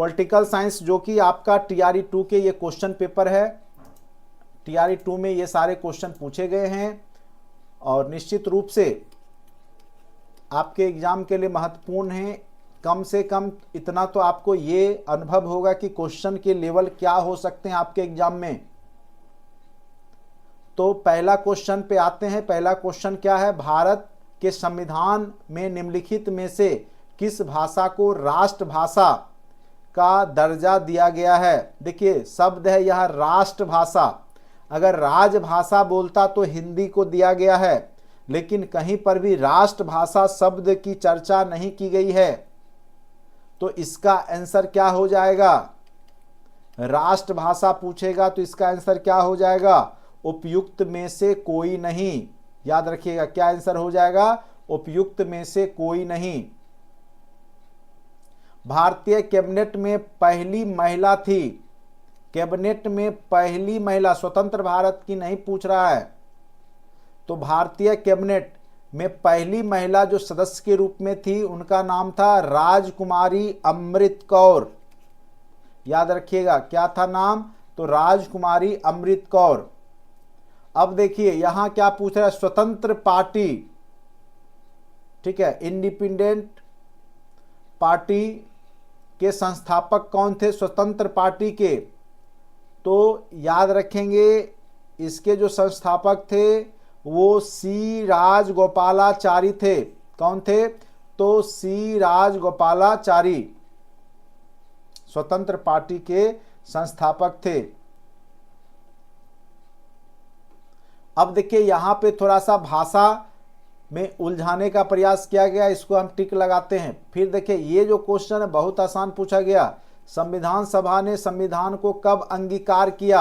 Political science जो कि आपका टीआरई 2 के ये क्वेश्चन पेपर है। टीआरई 2 में ये सारे क्वेश्चन पूछे गए हैं और निश्चित रूप से आपके एग्जाम के लिए महत्वपूर्ण है। कम से कम इतना तो आपको ये अनुभव होगा कि क्वेश्चन के लेवल क्या हो सकते हैं आपके एग्जाम में। तो पहला क्वेश्चन पे आते हैं। पहला क्वेश्चन क्या है, भारत के संविधान में निम्नलिखित में से किस भाषा को राष्ट्रभाषा का दर्जा दिया गया है। देखिए शब्द है यह राष्ट्रभाषा। अगर राजभाषा बोलता तो हिंदी को दिया गया है, लेकिन कहीं पर भी राष्ट्रभाषा शब्द की चर्चा नहीं की गई है। तो इसका आंसर क्या हो जाएगा, राष्ट्रभाषा पूछेगा तो इसका आंसर क्या हो जाएगा, उपयुक्त में से कोई नहीं। याद रखिएगा क्या आंसर हो जाएगा, उपयुक्त में से कोई नहीं। भारतीय कैबिनेट में पहली महिला थी, कैबिनेट में पहली महिला, स्वतंत्र भारत की नहीं पूछ रहा है। तो भारतीय कैबिनेट में पहली महिला जो सदस्य के रूप में थी उनका नाम था राजकुमारी अमृत कौर। याद रखिएगा क्या था नाम, तो राजकुमारी अमृत कौर। अब देखिए यहां क्या पूछ रहा है, स्वतंत्र पार्टी, ठीक है, इंडिपेंडेंट पार्टी के संस्थापक कौन थे, स्वतंत्र पार्टी के। तो याद रखेंगे इसके जो संस्थापक थे वो सी राजगोपालाचारी थे। कौन थे, तो सी राजगोपालाचारी स्वतंत्र पार्टी के संस्थापक थे। अब देखिए यहां पे थोड़ा सा भाषा में उलझाने का प्रयास किया गया, इसको हम टिक लगाते हैं। फिर देखिए ये जो क्वेश्चन है बहुत आसान पूछा गया, संविधान सभा ने संविधान को कब अंगीकार किया।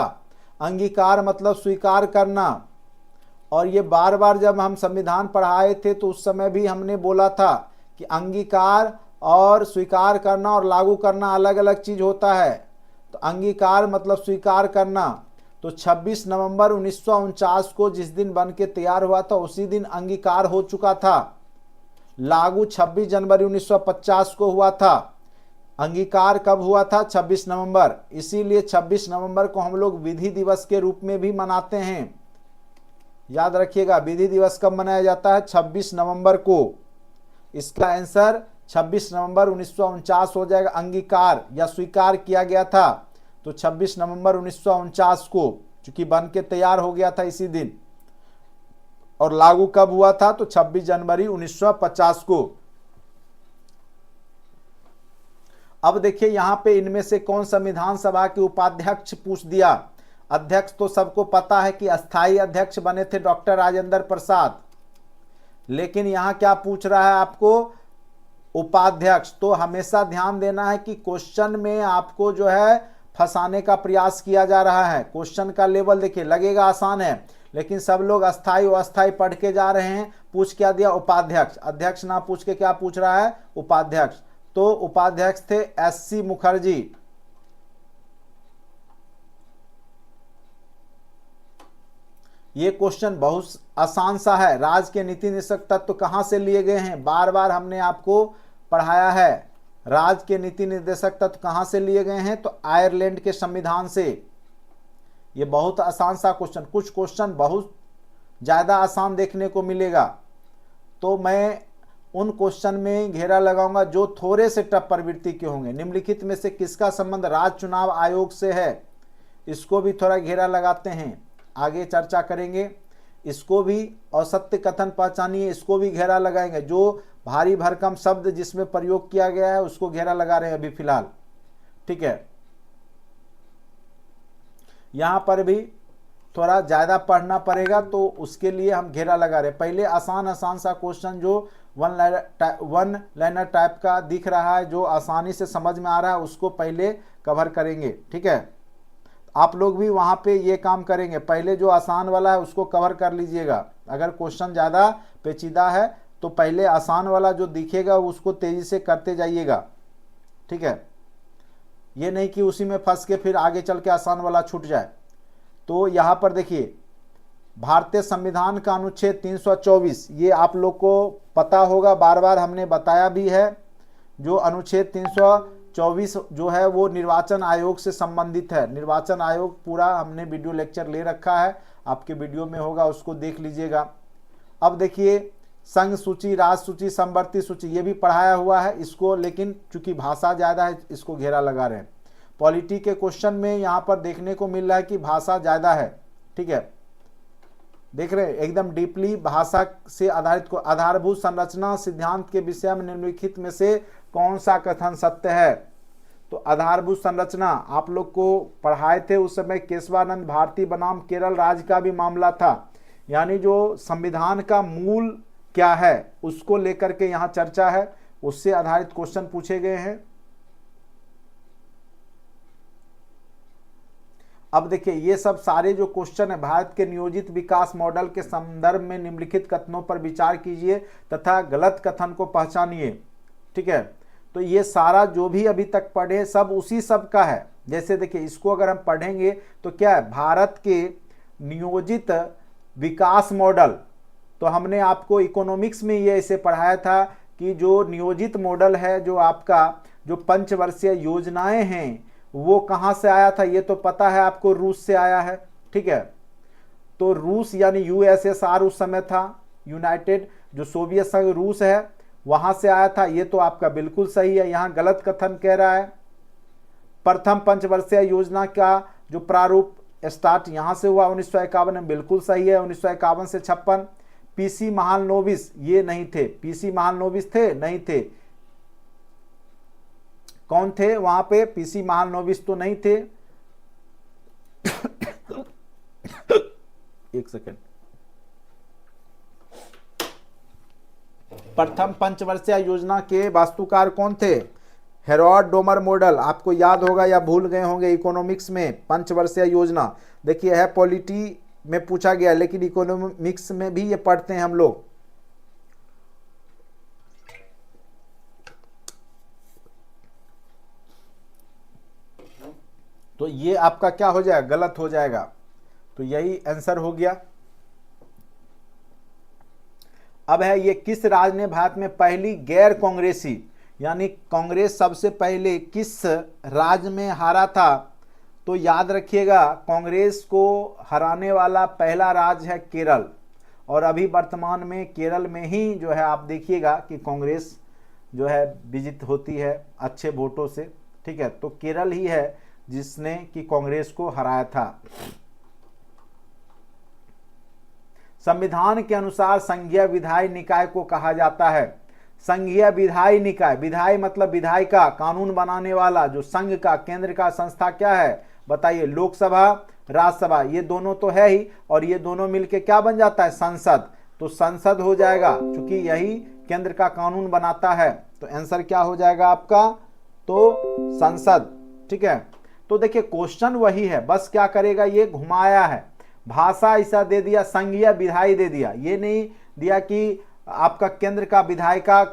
अंगीकार मतलब स्वीकार करना। और ये बार बार जब हम संविधान पढ़ाए थे तो उस समय भी हमने बोला था कि अंगीकार और स्वीकार करना और लागू करना अलग अलग चीज होता है। तो अंगीकार मतलब स्वीकार करना। तो 26 नवंबर 1949 को जिस दिन बन के तैयार हुआ था उसी दिन अंगीकार हो चुका था। लागू 26 जनवरी 1950 को हुआ था। अंगीकार कब हुआ था, 26 नवंबर। इसीलिए 26 नवंबर को हम लोग विधि दिवस के रूप में भी मनाते हैं। याद रखिएगा विधि दिवस कब मनाया जाता है, 26 नवंबर को। इसका आंसर 26 नवंबर 1949 हो जाएगा। अंगीकार या स्वीकार किया गया था तो 26 नवंबर 1949 को, चूंकि बन के तैयार हो गया था इसी दिन। और लागू कब हुआ था, तो 26 जनवरी 1950 को। अब देखिए यहां पे इनमें से कौन संविधान सभा के उपाध्यक्ष पूछ दिया। अध्यक्ष तो सबको पता है कि अस्थाई अध्यक्ष बने थे डॉक्टर राजेंद्र प्रसाद, लेकिन यहां क्या पूछ रहा है आपको, उपाध्यक्ष। तो हमेशा ध्यान देना है कि क्वेश्चन में आपको जो है फंसाने का प्रयास किया जा रहा है। क्वेश्चन का लेवल देखिए लगेगा आसान है, लेकिन सब लोग अस्थाई व अस्थाई पढ़ के जा रहे हैं। पूछ क्या दिया, उपाध्यक्ष। अध्यक्ष ना पूछ के क्या पूछ रहा है, उपाध्यक्ष। तो उपाध्यक्ष थे एससी मुखर्जी। ये क्वेश्चन बहुत आसान सा है। राज्य के नीति निर्देशक तत्व कहां से लिए गए हैं, बार बार हमने आपको पढ़ाया है। राज्य के नीति निर्देशक तत्व कहां से लिए गए हैं, तो आयरलैंड के संविधान से। ये बहुत आसान सा क्वेश्चन। कुछ क्वेश्चन बहुत ज्यादा आसान देखने को मिलेगा, तो मैं उन क्वेश्चन में घेरा लगाऊंगा जो थोड़े से टफ प्रवृत्ति के होंगे। निम्नलिखित में से किसका संबंध राज्य चुनाव आयोग से है, इसको भी थोड़ा घेरा लगाते हैं, आगे चर्चा करेंगे। इसको भी असत्य कथन पहचानिए, इसको भी घेरा लगाएंगे। जो भारी भरकम शब्द जिसमें प्रयोग किया गया है उसको घेरा लगा रहे हैं अभी फिलहाल, ठीक है। यहां पर भी थोड़ा ज्यादा पढ़ना पड़ेगा तो उसके लिए हम घेरा लगा रहे हैं। पहले आसान आसान सा क्वेश्चन जो वन लाइनर टाइप का दिख रहा है, जो आसानी से समझ में आ रहा है, उसको पहले कवर करेंगे, ठीक है। आप लोग भी वहां पे ये काम करेंगे, पहले जो आसान वाला है उसको कवर कर लीजिएगा। अगर क्वेश्चन ज़्यादा पेचीदा है तो पहले आसान वाला जो दिखेगा उसको तेजी से करते जाइएगा, ठीक है। ये नहीं कि उसी में फंस के फिर आगे चल के आसान वाला छूट जाए। तो यहाँ पर देखिए भारतीय संविधान का अनुच्छेद 324, ये आप लोग को पता होगा, बार बार हमने बताया भी है। जो अनुच्छेद 24 जो है वो निर्वाचन आयोग से संबंधित है। निर्वाचन आयोग पूरा हमने वीडियो लेक्चर ले रखा है, आपके वीडियो में होगा, उसको देख लीजिएगा। अब देखिए संघ सूची, राज सूची, समवर्ती सूची, ये भी पढ़ाया हुआ है इसको, लेकिन चूंकि भाषा ज़्यादा है इसको घेरा लगा रहे हैं। पॉलिटी के क्वेश्चन में यहाँ पर देखने को मिल रहा है कि भाषा ज़्यादा है, ठीक है, देख रहे हैं एकदम डीपली भाषा से आधारित को। आधारभूत संरचना सिद्धांत के विषय में निम्नलिखित में से कौन सा कथन सत्य है? तो आधारभूत संरचना आप लोग को पढ़ाए थे उस समय, केशवानंद भारती बनाम केरल राज्य का भी मामला था, यानी जो संविधान का मूल क्या है उसको लेकर के यहाँ चर्चा है, उससे आधारित क्वेश्चन पूछे गए हैं। अब देखिए ये सब सारे जो क्वेश्चन है, भारत के नियोजित विकास मॉडल के संदर्भ में निम्नलिखित कथनों पर विचार कीजिए तथा गलत कथन को पहचानिए, ठीक है। तो ये सारा जो भी अभी तक पढ़े सब उसी सब का है। जैसे देखिए इसको अगर हम पढ़ेंगे तो क्या है, भारत के नियोजित विकास मॉडल, तो हमने आपको इकोनॉमिक्स में ये ऐसे पढ़ाया था कि जो नियोजित मॉडल है, जो आपका जो पंचवर्षीय योजनाएं हैं, वो कहाँ से आया था ये तो पता है आपको, रूस से आया है, ठीक है। तो रूस यानी यूएसएसआर उस समय था, यूनाइटेड जो सोवियत संघ रूस है वहां से आया था, ये तो आपका बिल्कुल सही है। यहाँ गलत कथन कह रहा है, प्रथम पंचवर्षीय योजना का जो प्रारूप स्टार्ट यहां से हुआ 1951 में, बिल्कुल सही है। 1951 से 56। पीसी महालनोबिस ये नहीं थे, पीसी महालनोबिस थे नहीं थे, कौन थे वहां पे? पीसी महालनोबिस तो नहीं थे। एक सेकेंड। प्रथम पंचवर्षीय योजना के वास्तुकार कौन थे? हेरोड डोमर मॉडल, आपको याद होगा या भूल गए होंगे इकोनॉमिक्स में। पंचवर्षीय योजना देखिए है, पॉलिटी में पूछा गया, लेकिन इकोनॉमिक्स में भी ये पढ़ते हैं हम लोग। तो ये आपका क्या हो जाएगा? गलत हो जाएगा। तो यही आंसर हो गया। अब है ये किस राज्य ने भारत में पहली गैर कांग्रेसी, यानी कांग्रेस सबसे पहले किस राज्य में हारा था? तो याद रखिएगा कांग्रेस को हराने वाला पहला राज्य है केरल, और अभी वर्तमान में केरल में ही जो है आप देखिएगा कि कांग्रेस जो है विजित होती है अच्छे वोटों से, ठीक है। तो केरल ही है जिसने कि कांग्रेस को हराया था। संविधान के अनुसार संघीय विधायी निकाय को कहा जाता है। संघीय विधायी निकाय, विधायी मतलब विधायिका, कानून बनाने वाला, जो संघ का केंद्र का संस्था क्या है बताइए? लोकसभा, राज्यसभा, ये दोनों तो है ही, और ये दोनों मिलके क्या बन जाता है? संसद। तो संसद हो जाएगा, क्योंकि यही केंद्र का कानून बनाता है। तो आंसर क्या हो जाएगा आपका? तो संसद, ठीक है। तो देखिए क्वेश्चन वही है, बस क्या करेगा, ये घुमाया है, भाषा ऐसा दे दिया, संघीय विधायी दे दिया, ये नहीं दिया कि आपका केंद्र का विधायिका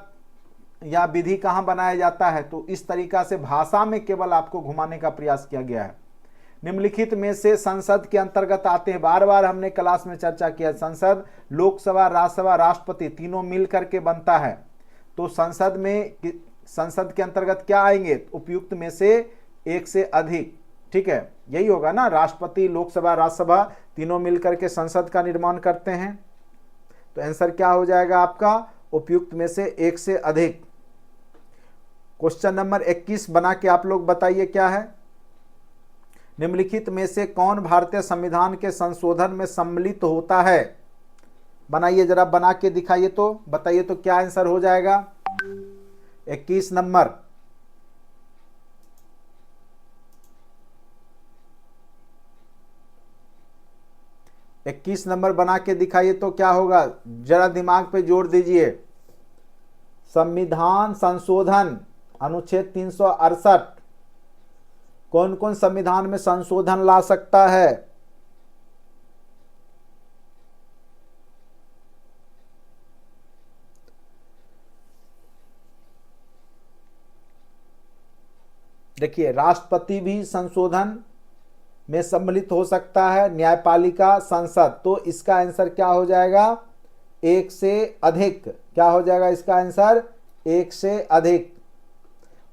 या विधि कहाँ बनाया जाता है। तो इस तरीका से भाषा में केवल आपको घुमाने का प्रयास किया गया है। निम्नलिखित में से संसद के अंतर्गत आते हैं, बार बार हमने क्लास में चर्चा किया, संसद, लोकसभा, राज्यसभा, राष्ट्रपति तीनों मिल करके बनता है। तो संसद में, संसद के अंतर्गत क्या आएंगे? उपयुक्त में से एक से अधिक, ठीक है, यही होगा ना। राष्ट्रपति, लोकसभा, राज्यसभा तीनों मिलकर के संसद का निर्माण करते हैं। तो आंसर क्या हो जाएगा आपका? उपयुक्त में से एक से अधिक। क्वेश्चन नंबर 21 बना के आप लोग बताइए क्या है? निम्नलिखित में से कौन भारतीय संविधान के संशोधन में सम्मिलित होता है? बनाइए जरा, बना के दिखाइए तो बताइए तो क्या आंसर हो जाएगा? 21 नंबर। इक्कीस नंबर बना के दिखाइए तो क्या होगा? जरा दिमाग पे जोर दीजिए। संविधान संशोधन, अनुच्छेद 368, कौन कौन संविधान में संशोधन ला सकता है? देखिए राष्ट्रपति भी संशोधन में सम्मिलित हो सकता है, न्यायपालिका, संसद। तो इसका आंसर क्या हो जाएगा? एक से अधिक। क्या हो जाएगा इसका आंसर? एक से अधिक।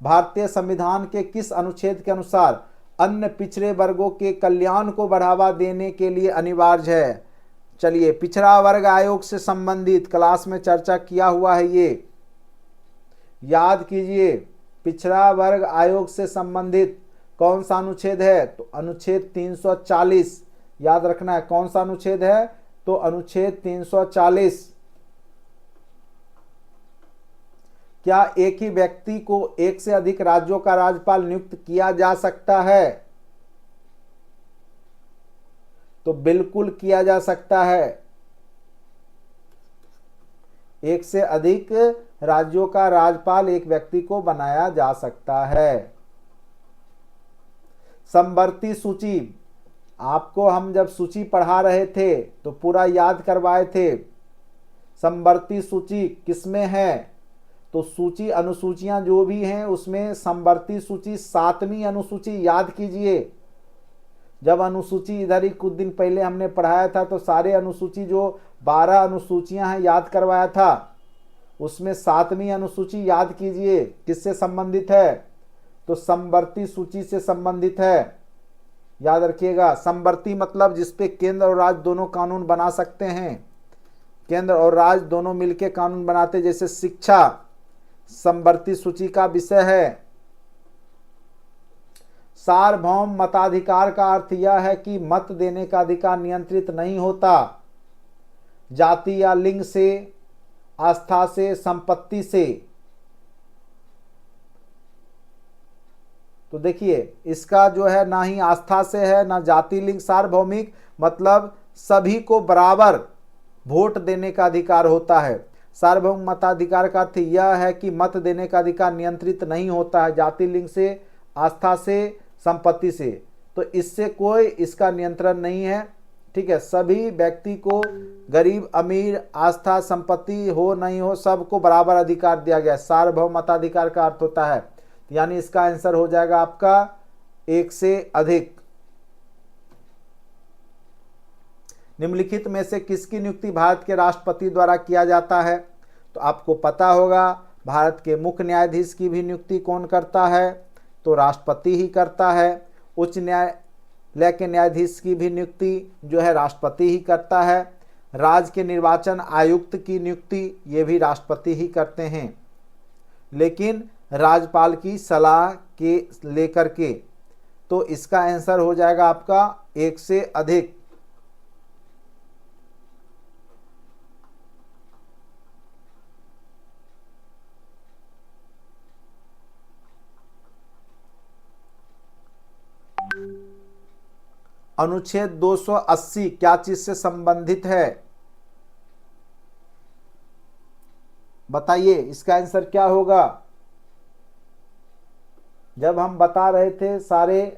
भारतीय संविधान के किस अनुच्छेद के अनुसार अन्य पिछड़े वर्गों के कल्याण को बढ़ावा देने के लिए अनिवार्य है? चलिए, पिछड़ा वर्ग आयोग से संबंधित क्लास में चर्चा किया हुआ है, ये याद कीजिए। पिछड़ा वर्ग आयोग से संबंधित कौन सा अनुच्छेद है? तो अनुच्छेद 340 याद रखना है। कौन सा अनुच्छेद है? तो अनुच्छेद 340। क्या एक ही व्यक्ति को एक से अधिक राज्यों का राज्यपाल नियुक्त किया जा सकता है? तो बिल्कुल किया जा सकता है। एक से अधिक राज्यों का राज्यपाल एक व्यक्ति को बनाया जा सकता है। समवर्ती सूची, आपको हम जब सूची पढ़ा रहे थे तो पूरा याद करवाए थे। समवर्ती सूची किसमें है? तो सूची अनुसूचियां जो भी हैं उसमें समवर्ती सूची 7वीं अनुसूची याद कीजिए। जब अनुसूची इधर ही कुछ दिन पहले हमने पढ़ाया था तो सारे अनुसूची जो 12 अनुसूचियां हैं याद करवाया था, उसमें 7वीं अनुसूची याद कीजिए किससे संबंधित है? तो समवर्ती सूची से संबंधित है। याद रखिएगा, समवर्ती मतलब जिसपे केंद्र और राज्य दोनों कानून बना सकते हैं। केंद्र और राज्य दोनों मिलकर कानून बनाते, जैसे शिक्षा समवर्ती सूची का विषय है। सार्वभौम मताधिकार का अर्थ यह है कि मत देने का अधिकार नियंत्रित नहीं होता जाति या लिंग से, आस्था से, संपत्ति से। तो देखिए, इसका जो है ना ही आस्था से है ना जाति लिंग। सार्वभौमिक मतलब सभी को बराबर वोट देने का अधिकार होता है। सार्वभौम मताधिकार का अर्थ यह है कि मत देने का अधिकार नियंत्रित नहीं होता है जाति लिंग से, आस्था से, संपत्ति से। तो इससे कोई इसका नियंत्रण नहीं है। ठीक है, सभी व्यक्ति को, गरीब अमीर, आस्था संपत्ति हो नहीं हो, सबको बराबर अधिकार दिया गया है। सार्वभौम मताधिकार का अर्थ होता है, यानी इसका आंसर हो जाएगा आपका एक से अधिक। निम्नलिखित में से किसकी नियुक्ति भारत के राष्ट्रपति द्वारा किया जाता है? तो आपको पता होगा, भारत के मुख्य न्यायाधीश की भी नियुक्ति कौन करता है? तो राष्ट्रपति ही करता है। उच्च न्यायालय के न्यायाधीश की भी नियुक्ति जो है राष्ट्रपति ही करता है। राज्य के निर्वाचन आयुक्त की नियुक्ति ये भी राष्ट्रपति ही करते हैं, लेकिन राज्यपाल की सलाह के लेकर के। तो इसका आंसर हो जाएगा आपका एक से अधिक। अनुच्छेद 280 क्या चीज से संबंधित है? बताइए, इसका आंसर क्या होगा? जब हम बता रहे थे सारे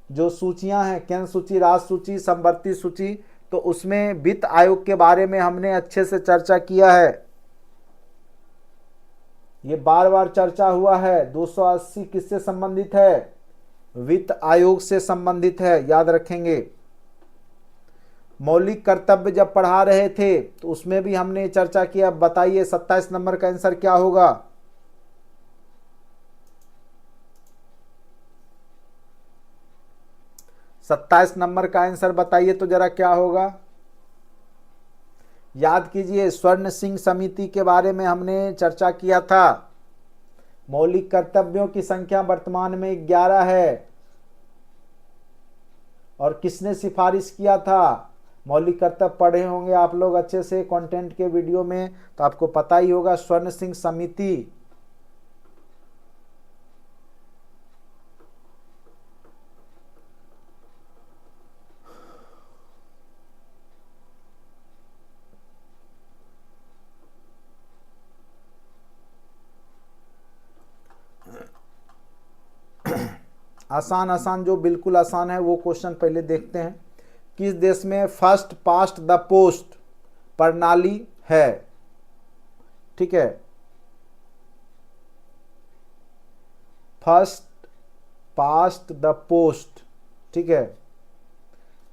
जो सूचियां हैं, केंद्र सूची, राज्य सूची, समवर्ती सूची, तो उसमें वित्त आयोग के बारे में हमने अच्छे से चर्चा किया है। ये बार बार चर्चा हुआ है। 280 किससे संबंधित है? वित्त आयोग से संबंधित है, याद रखेंगे। मौलिक कर्तव्य जब पढ़ा रहे थे तो उसमें भी हमने चर्चा किया। बताइए 27 नंबर का आंसर क्या होगा? सत्ताईस नंबर का आंसर बताइए तो जरा क्या होगा? याद कीजिए, स्वर्ण सिंह समिति के बारे में हमने चर्चा किया था। मौलिक कर्तव्यों की संख्या वर्तमान में 11 है। और किसने सिफारिश किया था? मौलिक कर्तव्य पढ़े होंगे आप लोग अच्छे से कंटेंट के वीडियो में, तो आपको पता ही होगा, स्वर्ण सिंह समिति। आसान आसान, जो बिल्कुल आसान है वो क्वेश्चन पहले देखते हैं। किस देश में फर्स्ट पास्ट द पोस्ट प्रणाली है? ठीक है, फर्स्ट पास्ट द पोस्ट। ठीक है,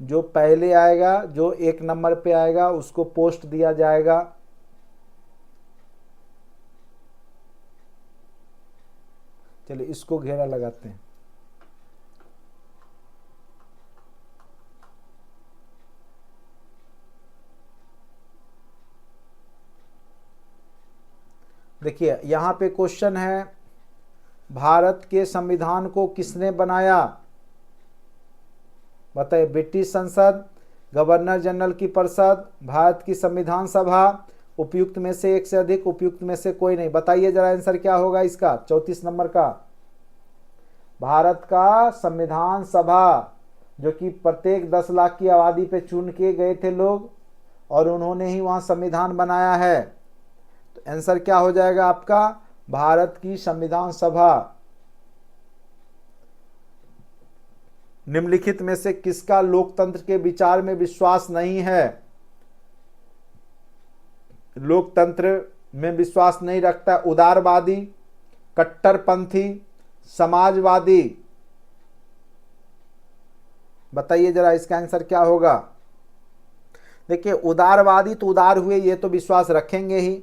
जो पहले आएगा, जो 1 नंबर पे आएगा उसको पोस्ट दिया जाएगा। चलिए इसको घेरा लगाते हैं। देखिए यहाँ पे क्वेश्चन है, भारत के संविधान को किसने बनाया? बताइए, ब्रिटिश संसद, गवर्नर जनरल की परिषद, भारत की संविधान सभा, उपयुक्त में से एक से अधिक, उपयुक्त में से कोई नहीं। बताइए जरा आंसर क्या होगा इसका, 34 नंबर का। भारत का संविधान सभा, जो कि प्रत्येक 10 लाख की आबादी पे चुन के गए थे लोग, और उन्होंने ही वहां संविधान बनाया है। तो आंसर क्या हो जाएगा आपका, भारत की संविधान सभा। निम्नलिखित में से किसका लोकतंत्र के विचार में विश्वास नहीं है? लोकतंत्र में विश्वास नहीं रखता, उदारवादी, कट्टरपंथी, समाजवादी। बताइए जरा इसका आंसर क्या होगा। देखिए उदारवादी तो उदार हुए, ये तो विश्वास रखेंगे ही।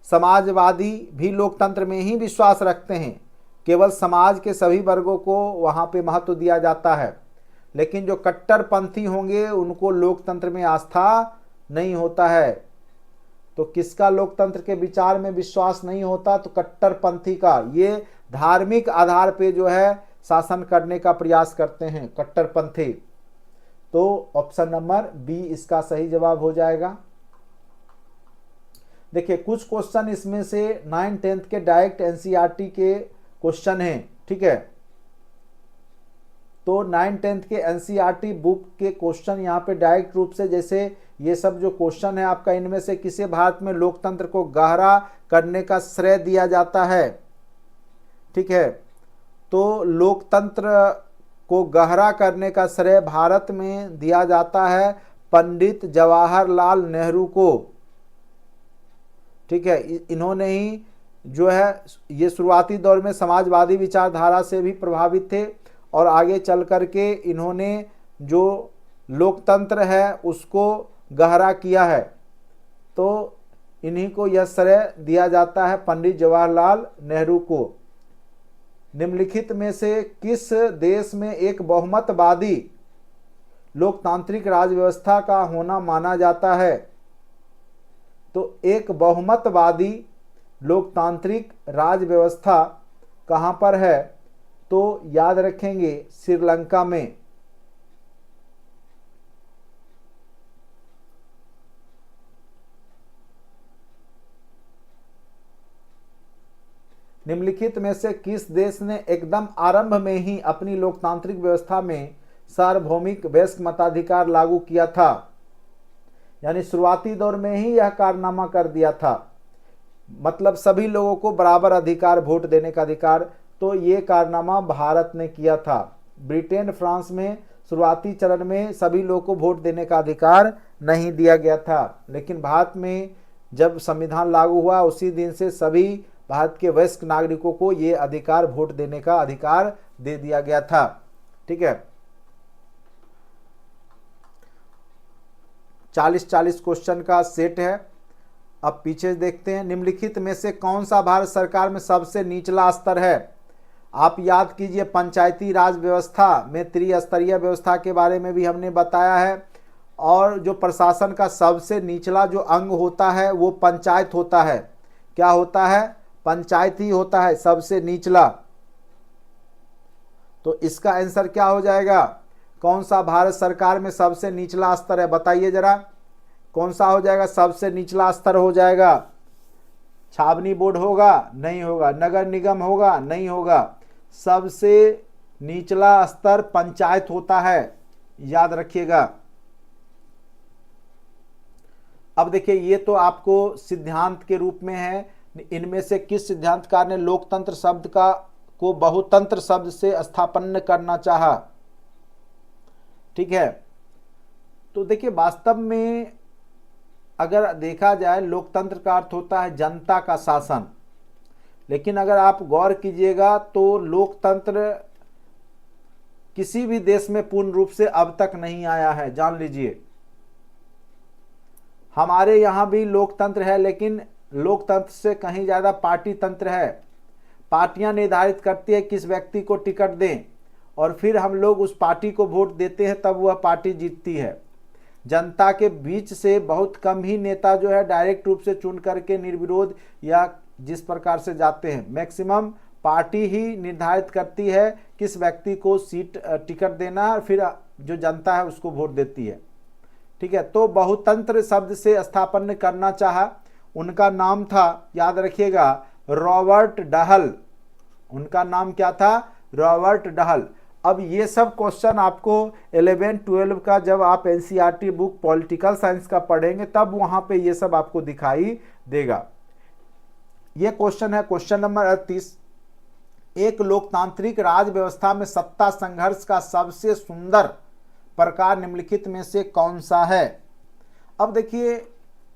समाजवादी भी लोकतंत्र में ही विश्वास रखते हैं, केवल समाज के सभी वर्गों को वहां पे महत्व दिया जाता है। लेकिन जो कट्टरपंथी होंगे उनको लोकतंत्र में आस्था नहीं होता है। तो किसका लोकतंत्र के विचार में विश्वास नहीं होता? तो कट्टरपंथी का। ये धार्मिक आधार पे जो है शासन करने का प्रयास करते हैं, कट्टरपंथी। तो ऑप्शन नंबर बी इसका सही जवाब हो जाएगा। देखिए कुछ क्वेश्चन इसमें से 9, 10th के डायरेक्ट एनसीईआरटी के क्वेश्चन हैं, ठीक है। तो 9, 10th के एनसीईआरटी बुक के क्वेश्चन यहाँ पे डायरेक्ट रूप से, जैसे ये सब जो क्वेश्चन है आपका, इनमें से किसे भारत में लोकतंत्र को गहरा करने का श्रेय दिया जाता है, ठीक है। तो लोकतंत्र को गहरा करने का श्रेय भारत में दिया जाता है पंडित जवाहरलाल नेहरू को, ठीक है। इन्होंने ही जो है, ये शुरुआती दौर में समाजवादी विचारधारा से भी प्रभावित थे, और आगे चल करके इन्होंने जो लोकतंत्र है उसको गहरा किया है। तो इन्हीं को यह श्रेय दिया जाता है, पंडित जवाहरलाल नेहरू को। निम्नलिखित में से किस देश में एक बहुमतवादी लोकतांत्रिक राज व्यवस्था का होना माना जाता है? तो एक बहुमतवादी लोकतांत्रिक राज व्यवस्था कहाँ पर है? तो याद रखेंगे श्रीलंका में। निम्नलिखित में से किस देश ने एकदम आरंभ में ही अपनी लोकतांत्रिक व्यवस्था में सार्वभौमिक वयस्क मताधिकार लागू किया था? यानी शुरुआती दौर में ही यह कारनामा कर दिया था, मतलब सभी लोगों को बराबर अधिकार, वोट देने का अधिकार। तो ये कारनामा भारत ने किया था। ब्रिटेन, फ्रांस में शुरुआती चरण में सभी लोगों को वोट देने का अधिकार नहीं दिया गया था, लेकिन भारत में जब संविधान लागू हुआ उसी दिन से सभी भारत के वयस्क नागरिकों को ये अधिकार, वोट देने का अधिकार दे दिया गया था, ठीक है। 40-40 क्वेश्चन का सेट है। अब पीछे देखते हैं, निम्नलिखित में से कौन सा भारत सरकार में सबसे निचला स्तर है? आप याद कीजिए, पंचायती राज व्यवस्था में त्रिस्तरीय व्यवस्था के बारे में भी हमने बताया है, और जो प्रशासन का सबसे निचला जो अंग होता है वो पंचायत होता है। क्या होता है? पंचायत ही होता है सबसे निचला। तो इसका आंसर क्या हो जाएगा? कौन सा भारत सरकार में सबसे निचला स्तर है? बताइए जरा, कौन सा हो जाएगा? सबसे निचला स्तर हो जाएगा। छावनी बोर्ड होगा? नहीं होगा। नगर निगम होगा? नहीं होगा। सबसे निचला स्तर पंचायत होता है, याद रखिएगा। अब देखिए, ये तो आपको सिद्धांत के रूप में है। इनमें से किस सिद्धांतकार ने लोकतंत्र शब्द को बहुतंत्र शब्द से स्थानापन्न करना चाहा? ठीक है। तो देखिए, वास्तव में अगर देखा जाए, लोकतंत्र का अर्थ होता है जनता का शासन। लेकिन अगर आप गौर कीजिएगा तो लोकतंत्र किसी भी देश में पूर्ण रूप से अब तक नहीं आया है, जान लीजिए। हमारे यहाँ भी लोकतंत्र है, लेकिन लोकतंत्र से कहीं ज़्यादा पार्टी तंत्र है। पार्टियां निर्धारित करती है किस व्यक्ति को टिकट दें और फिर हम लोग उस पार्टी को वोट देते हैं, तब वह पार्टी जीतती है। जनता के बीच से बहुत कम ही नेता जो है डायरेक्ट रूप से चुन करके निर्विरोध या जिस प्रकार से जाते हैं, मैक्सिमम पार्टी ही निर्धारित करती है किस व्यक्ति को सीट टिकट देना है और फिर जो जनता है उसको वोट देती है। ठीक है, तो बहुतंत्र शब्द से स्थापन करना चाहा, उनका नाम था, याद रखिएगा, रॉबर्ट डहल। उनका नाम क्या था? Robert Dahl. अब ये सब क्वेश्चन आपको 11-12 का जब आप एनसीईआरटी बुक पॉलिटिकल साइंस का पढ़ेंगे तब वहां पे ये सब आपको दिखाई देगा। ये क्वेश्चन है क्वेश्चन नंबर 38। एक लोकतांत्रिक राज व्यवस्था में सत्ता संघर्ष का सबसे सुंदर प्रकार निम्नलिखित में से कौन सा है? अब देखिए,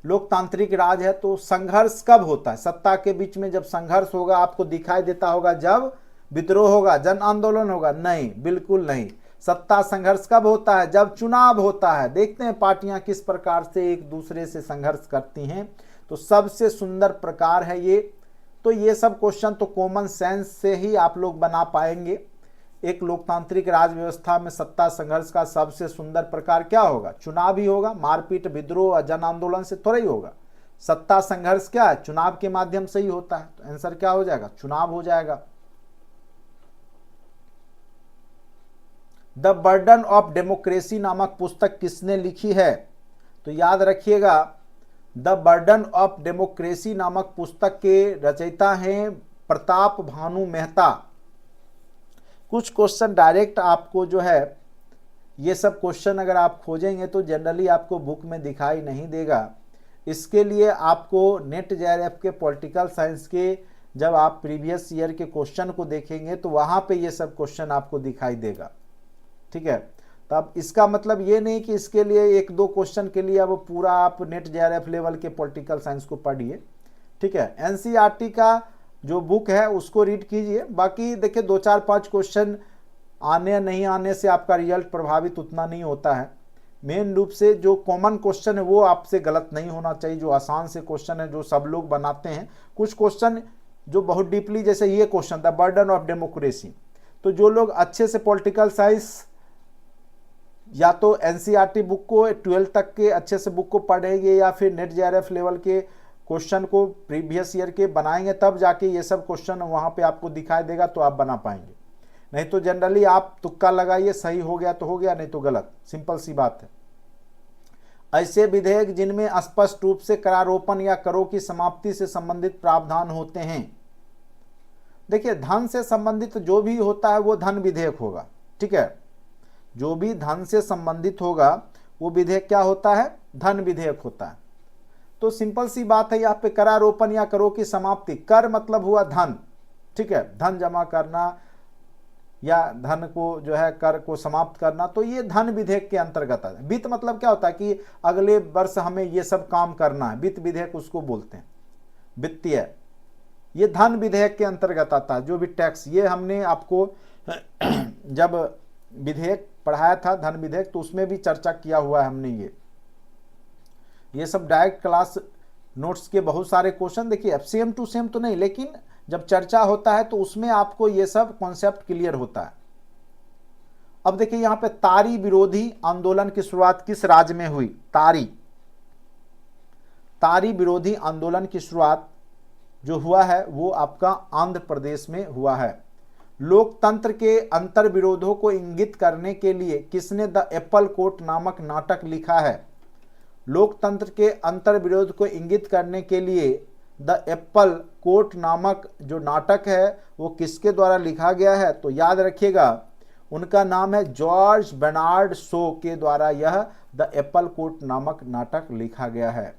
लोकतांत्रिक राज है तो संघर्ष कब होता है? सत्ता के बीच में जब संघर्ष होगा आपको दिखाई देता होगा जब विद्रोह होगा, जन आंदोलन होगा? नहीं, बिल्कुल नहीं। सत्ता संघर्ष कब होता है? जब चुनाव होता है। देखते हैं पार्टियां किस प्रकार से एक दूसरे से संघर्ष करती हैं, तो सबसे सुंदर प्रकार है ये। तो ये सब क्वेश्चन तो कॉमन सेंस से ही आप लोग बना पाएंगे। एक लोकतांत्रिक राज व्यवस्था में सत्ता संघर्ष का सबसे सुंदर प्रकार क्या होगा? चुनाव ही होगा। मारपीट, विद्रोह, जन आंदोलन से थोड़ा ही होगा। सत्ता संघर्ष क्या है? चुनाव के माध्यम से ही होता है। तो आंसर क्या हो जाएगा? चुनाव हो जाएगा। द बर्डन ऑफ डेमोक्रेसी नामक पुस्तक किसने लिखी है? तो याद रखिएगा, द बर्डन ऑफ डेमोक्रेसी नामक पुस्तक के रचयिता हैं प्रताप भानु मेहता। कुछ क्वेश्चन डायरेक्ट आपको जो है, ये सब क्वेश्चन अगर आप खोजेंगे तो जनरली आपको बुक में दिखाई नहीं देगा। इसके लिए आपको नेट जेआरएफ के पॉलिटिकल साइंस के जब आप प्रीवियस ईयर के क्वेश्चन को देखेंगे तो वहां पे ये सब क्वेश्चन आपको दिखाई देगा। ठीक है, तब इसका मतलब ये नहीं कि इसके लिए एक दो क्वेश्चन के लिए अब पूरा आप नेट जेआरएफ लेवल के पॉलिटिकल साइंस को पढ़िए। ठीक है, एनसीईआरटी का जो बुक है उसको रीड कीजिए। बाकी देखिए 2-4-5 क्वेश्चन आने नहीं आने से आपका रिजल्ट प्रभावित उतना नहीं होता है। मेन रूप से जो कॉमन क्वेश्चन है वो आपसे गलत नहीं होना चाहिए, जो आसान से क्वेश्चन है जो सब लोग बनाते हैं। कुछ क्वेश्चन जो बहुत डीपली, जैसे ये question the burden of democracy, तो जो लोग अच्छे से पॉलिटिकल साइंस या तो एनसीईआरटी बुक को 12 तक के अच्छे से बुक को पढ़ेंगे या फिर नेट जेआरएफ लेवल के क्वेश्चन को प्रीवियस ईयर के बनाएंगे, तब जाके ये सब क्वेश्चन वहां पे आपको दिखाई देगा तो आप बना पाएंगे। नहीं तो जनरली आप तुक्का लगाइए, सही हो गया तो हो गया, नहीं तो गलत। सिंपल सी बात है। ऐसे विधेयक जिनमें स्पष्ट रूप से करारोपण या करों की समाप्ति से संबंधित प्रावधान होते हैं। देखिए, धन से संबंधित जो भी होता है वो धन विधेयक होगा। ठीक है, जो भी धन से संबंधित होगा वो विधेयक क्या होता है? धन विधेयक होता है। तो सिंपल सी बात है, यहाँ पे करारोपण या करों की समाप्ति, कर मतलब हुआ धन। ठीक है, धन जमा करना या धन को जो है कर को समाप्त करना, तो ये धन विधेयक के अंतर्गत है। वित्त मतलब क्या होता है कि अगले वर्ष हमें ये सब काम करना है, वित्त विधेयक उसको बोलते हैं, वित्तीय। ये धन विधेयक के अंतर्गत आता है। जो भी टैक्स, ये हमने आपको जब विधेयक पढ़ाया था धन विधेयक तो उसमें भी चर्चा किया हुआ है हमने। ये सब डायरेक्ट क्लास नोट्स के बहुत सारे क्वेश्चन, देखिए अब सेम टू सेम तो नहीं, लेकिन जब चर्चा होता है तो उसमें आपको ये सब कॉन्सेप्ट क्लियर होता है। अब देखिए यहां पे तारी विरोधी आंदोलन की शुरुआत किस राज्य में हुई? तारी विरोधी आंदोलन की शुरुआत जो हुआ है वो आपका आंध्र प्रदेश में हुआ है। लोकतंत्र के अंतर विरोधों को इंगित करने के लिए किसने द एप्पल कोर्ट नामक नाटक लिखा है? लोकतंत्र के अंतर विरोध को इंगित करने के लिए द एप्पल कोर्ट नामक जो नाटक है वो किसके द्वारा लिखा गया है? तो याद रखिएगा, उनका नाम है जॉर्ज बेनार्ड शो के द्वारा यह द एप्पल कोर्ट नामक नाटक लिखा गया है।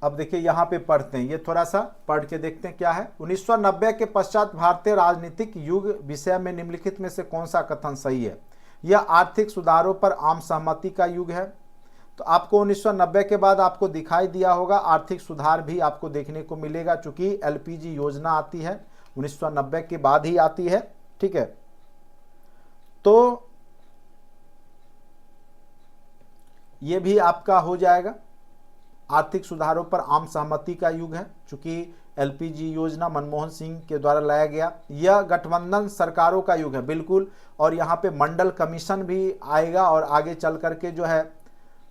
अब देखिए यहां पे पढ़ते हैं, ये थोड़ा सा पढ़ के देखते हैं क्या है। 1990 के पश्चात भारतीय राजनीतिक युग विषय में निम्नलिखित में से कौन सा कथन सही है? यह आर्थिक सुधारों पर आम सहमति का युग है। तो आपको 1990 के बाद आपको दिखाई दिया होगा आर्थिक सुधार भी आपको देखने को मिलेगा, चूंकि एलपीजी योजना आती है 1990 के बाद ही आती है। ठीक है, तो ये भी आपका हो जाएगा। आर्थिक सुधारों पर आम सहमति का युग है, चूंकि एलपीजी योजना मनमोहन सिंह के द्वारा लाया गया। यह गठबंधन सरकारों का युग है, बिल्कुल। और यहाँ पे मंडल कमीशन भी आएगा और आगे चल करके जो है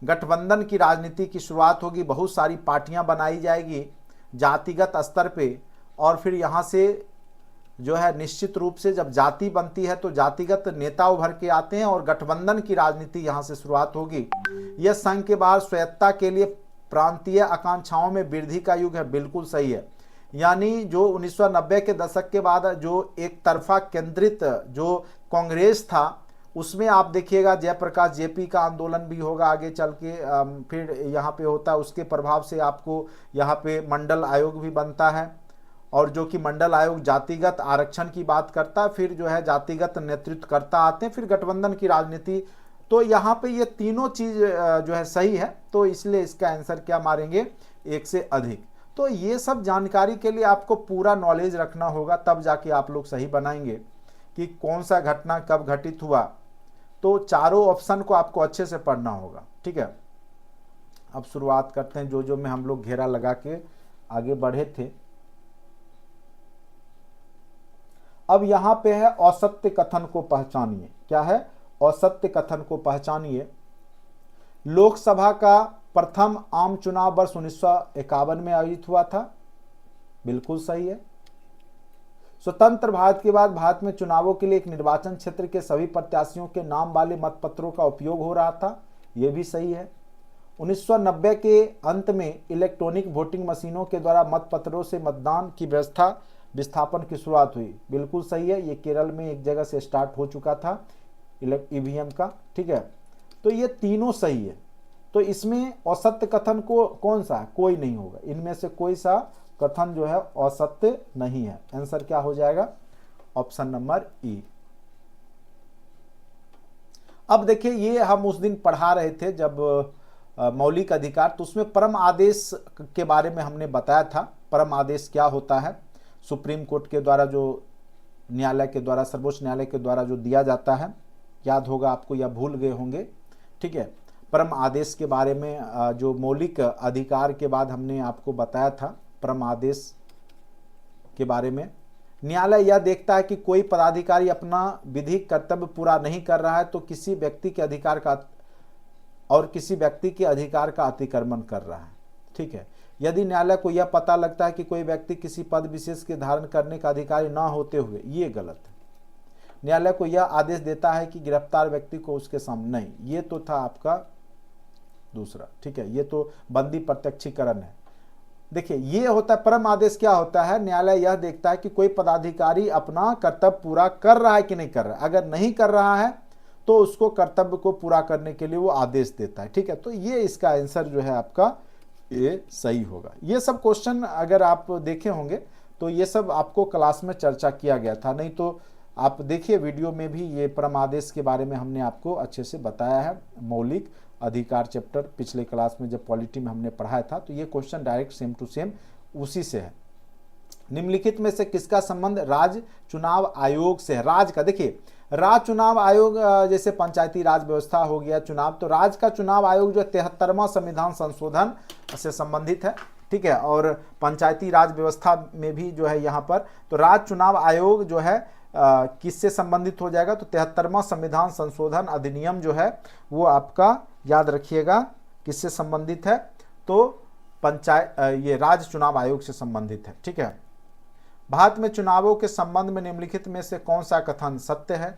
गठबंधन की राजनीति की शुरुआत होगी। बहुत सारी पार्टियां बनाई जाएगी जातिगत स्तर पे, और फिर यहाँ से जो है निश्चित रूप से जब जाति बनती है तो जातिगत नेता उभर के आते हैं और गठबंधन की राजनीति यहाँ से शुरुआत होगी। यह संघ के बाहर स्वायत्तता के लिए प्रांतीय आकांक्षाओं में वृद्धि का युग है, बिल्कुल सही है। यानी जो 1990 के दशक के बाद जो एक तरफा केंद्रित जो कांग्रेस था, उसमें आप देखिएगा जयप्रकाश जेपी का आंदोलन भी होगा आगे चल के, फिर यहाँ पे होता है। उसके प्रभाव से आपको यहाँ पे मंडल आयोग भी बनता है, और जो कि मंडल आयोग जातिगत आरक्षण की बात करता है, फिर जो है जातिगत नेतृत्व करता आते हैं, फिर गठबंधन की राजनीति। तो यहाँ पे ये तीनों चीज जो है सही है, तो इसलिए इसका आंसर क्या मारेंगे, 1 से अधिक। तो ये सब जानकारी के लिए आपको पूरा नॉलेज रखना होगा, तब जाके आप लोग सही बनाएंगे कि कौन सा घटना कब घटित हुआ। तो चारों ऑप्शन को आपको अच्छे से पढ़ना होगा, ठीक है। अब शुरुआत करते हैं जो में हम लोग घेरा लगा के आगे बढ़े थे। अब यहां पे है असत्य कथन को पहचानिए। क्या है? असत्य कथन को पहचानिए। लोकसभा का प्रथम आम चुनाव वर्ष 1951 में आयोजित हुआ था, बिल्कुल सही है। स्वतंत्र भारत के बाद भारत में चुनावों के लिए एक निर्वाचन क्षेत्र के सभी प्रत्याशियों के नाम वाले मतपत्रों का उपयोग हो रहा था, यह भी सही है। 1990 के अंत में इलेक्ट्रॉनिक वोटिंग मशीनों के द्वारा मतपत्रों से मतदान की व्यवस्था विस्थापन की शुरुआत हुई, बिल्कुल सही है। ये केरल में एक जगह से स्टार्ट हो चुका था ईवीएम का, ठीक है। तो ये तीनों सही है। तो इसमें असत्य कथन को कौन सा है? कोई नहीं होगा, इनमें से कोई सा कथन जो है असत्य नहीं है। आंसर क्या हो जाएगा? ऑप्शन नंबर ई। अब देखिए, ये हम उस दिन पढ़ा रहे थे जब मौलिक अधिकार, तो उसमें परम आदेश के बारे में हमने बताया था। परम आदेश क्या होता है? सुप्रीम कोर्ट के द्वारा जो न्यायालय के द्वारा, सर्वोच्च न्यायालय के द्वारा जो दिया जाता है, याद होगा आपको या भूल गए होंगे, ठीक है। परम आदेश के बारे में जो मौलिक अधिकार के बाद हमने आपको बताया था परम आदेश के बारे में। न्यायालय यह देखता है कि कोई पदाधिकारी अपना विधिक कर्तव्य पूरा नहीं कर रहा है तो किसी व्यक्ति के अधिकार का और किसी व्यक्ति के अधिकार का अतिक्रमण कर रहा है, ठीक है। यदि न्यायालय को यह पता लगता है कि कोई व्यक्ति किसी पद विशेष के धारण करने का अधिकारी न होते हुए, ये गलत है। न्यायालय को यह आदेश देता है कि गिरफ्तार व्यक्ति को उसके सामने, नहीं, ये तो था आपका दूसरा, ठीक है। ये तो बंदी प्रत्यक्षीकरण है। देखिए, ये होता है परम आदेश। क्या होता है? न्यायालय यह देखता है कि कोई पदाधिकारी अपना कर्तव्य पूरा कर रहा है कि नहीं कर रहा है। अगर नहीं कर रहा है तो उसको कर्तव्य को पूरा करने के लिए वो आदेश देता है, ठीक है। तो ये इसका आंसर जो है आपका ये सही होगा। ये सब क्वेश्चन अगर आप देखे होंगे तो ये सब आपको क्लास में चर्चा किया गया था, नहीं तो आप देखिए वीडियो में भी ये परम आदेश के बारे में हमने आपको अच्छे से बताया है। मौलिक अधिकार चैप्टर पिछले क्लास में जब पॉलिटी में हमने पढ़ाया था, तो ये question direct same to same उसी से है। निम्नलिखित में से किसका संबंध राज्य चुनाव आयोग से है? राज्य का, देखिए राज्य चुनाव आयोग जैसे पंचायती राज व्यवस्था हो गया चुनाव, तो राज्य का चुनाव आयोग जो 73वां संविधान संशोधन से संबंधित है, ठीक है। और पंचायती राज व्यवस्था में भी जो है यहाँ पर, तो राज्य चुनाव आयोग जो है किससे संबंधित हो जाएगा? तो 73वां संविधान संशोधन अधिनियम जो है वो आपका याद रखिएगा किससे संबंधित है? तो ये राज्य चुनाव आयोग से संबंधित है, ठीक है। भारत में चुनावों के संबंध में निम्नलिखित में से कौन सा कथन सत्य है?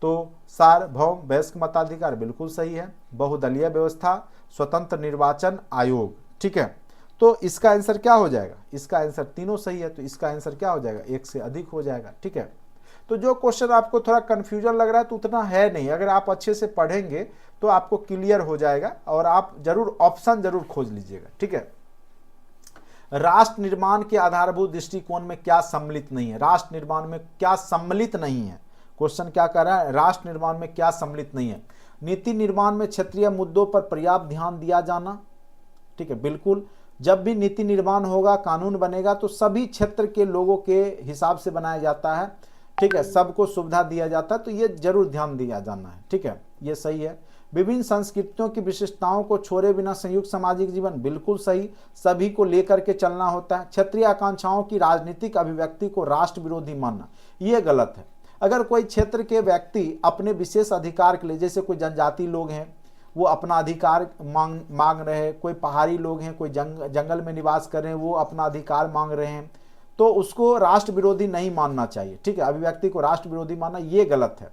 तो सार्वभौम वयस्क मताधिकार, बिल्कुल सही है। बहुदलीय व्यवस्था, स्वतंत्र निर्वाचन आयोग, ठीक है। तो इसका आंसर क्या हो जाएगा? इसका आंसर तीनों सही है, तो इसका आंसर क्या हो जाएगा? 1 से अधिक हो जाएगा, ठीक है। तो जो क्वेश्चन आपको थोड़ा कंफ्यूजन लग रहा है तो उतना है नहीं, अगर आप अच्छे से पढ़ेंगे तो आपको क्लियर हो जाएगा। और आप जरूर ऑप्शन जरूर खोज लीजिएगा, ठीक है। राष्ट्र निर्माण के आधारभूत दृष्टिकोण में क्या सम्मिलित नहीं है? राष्ट्र निर्माण में क्या सम्मिलित नहीं है? क्वेश्चन क्या कर रहा है? राष्ट्र निर्माण में क्या सम्मिलित नहीं है? नीति निर्माण में क्षेत्रीय मुद्दों पर पर्याप्त ध्यान दिया जाना, ठीक है, बिल्कुल। जब भी नीति निर्माण होगा, कानून बनेगा, तो सभी क्षेत्र के लोगों के हिसाब से बनाया जाता है। ठीक है, सबको सुविधा दिया जाता है, तो ये जरूर ध्यान दिया जाना है। ठीक है, ये सही है। विभिन्न संस्कृतियों की विशिष्टताओं को छोड़े बिना संयुक्त सामाजिक जीवन, बिल्कुल सही, सभी को लेकर के चलना होता है। क्षत्रिय आकांक्षाओं की राजनीतिक अभिव्यक्ति को राष्ट्र विरोधी मानना, ये गलत है। अगर कोई क्षेत्र के व्यक्ति अपने विशेष अधिकार के लिए, जैसे कोई जनजाति लोग हैं वो अपना अधिकार मांग रहे हैं, कोई पहाड़ी लोग हैं, कोई जंगल में निवास कर रहे हैं वो अपना अधिकार मांग रहे हैं, तो उसको राष्ट्र विरोधी नहीं मानना चाहिए। ठीक है, अभिव्यक्ति को राष्ट्र विरोधी मानना ये गलत है।